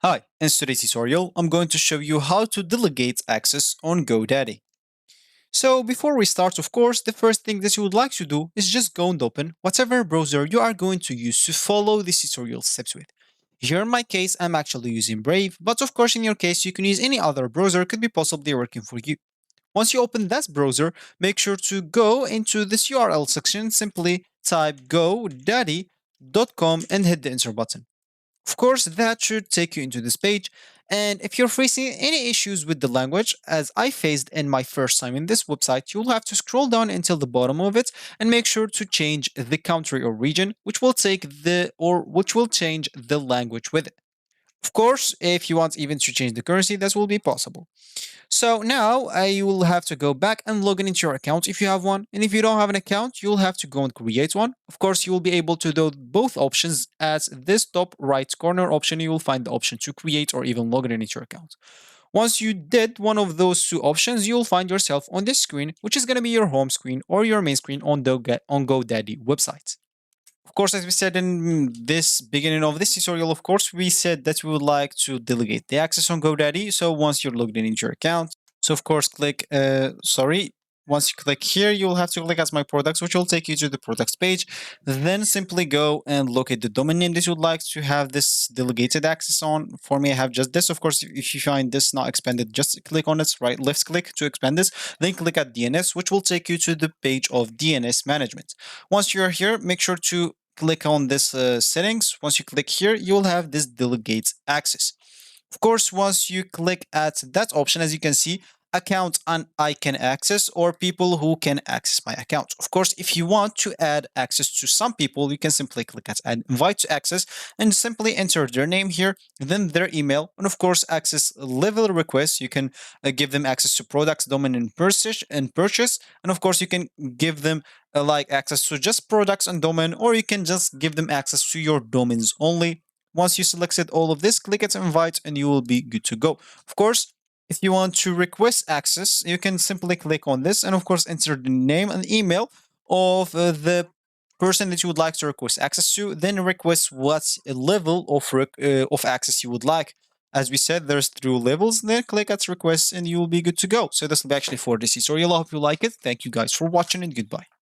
Hi, in today's tutorial, I'm going to show you how to delegate access on GoDaddy. So before we start, of course, the first thing that you would like to do is just go and open whatever browser you are going to use to follow this tutorial steps with. Here in my case, I'm actually using Brave, but of course in your case, you can use any other browser could be possibly working for you. Once you open that browser, make sure to go into this URL section, simply type godaddy.com and hit the enter button. Of course, that should take you into this page. And if you're facing any issues with the language, as I faced in my first time in this website, you'll have to scroll down until the bottom of it and make sure to change the country or region, which will change the language with it. Of course, if you want even to change the currency, that will be possible. So now you will have to go back and log in into your account if you have one. And if you don't have an account, you'll have to go and create one. Of course, you will be able to do both options. At this top right corner option, you will find the option to create or even log in into your account. Once you did one of those two options, you'll find yourself on this screen, which is going to be your home screen or your main screen on GoDaddy website. Of course, as we said in this beginning of this tutorial, of course, we said that we would like to delegate the access on GoDaddy. So once you're logged in into your account, so of course, once you click here, you'll have to click as my products, which will take you to the products page. Then simply go and locate the domain name that you would like to have this delegated access on. For me, I have just this. Of course, if you find this not expanded, just click on it, right? Left click to expand this. Then click at DNS, which will take you to the page of DNS management. Once you're here, make sure to click on this settings. Once you click here, you'll have this delegate access. Of course, once you click at that option, as you can see, account and I can access or people who can access my account. Of course, if you want to add access to some people, you can simply click at add invite to access and simply enter their name here, then their email, and of course, access level requests. You can give them access to products, domain, and purchase. And of course, you can give them like access to just products and domain, or you can just give them access to your domains only. Once you selected all of this, click at invite and you will be good to go. Of course, if you want to request access, you can simply click on this and of course enter the name and email of the person that you would like to request access to, then request what level of access you would like. As we said, there's 3 levels, then click at request and you will be good to go. So this will be actually for this tutorial. I hope you like it. Thank you guys for watching and goodbye.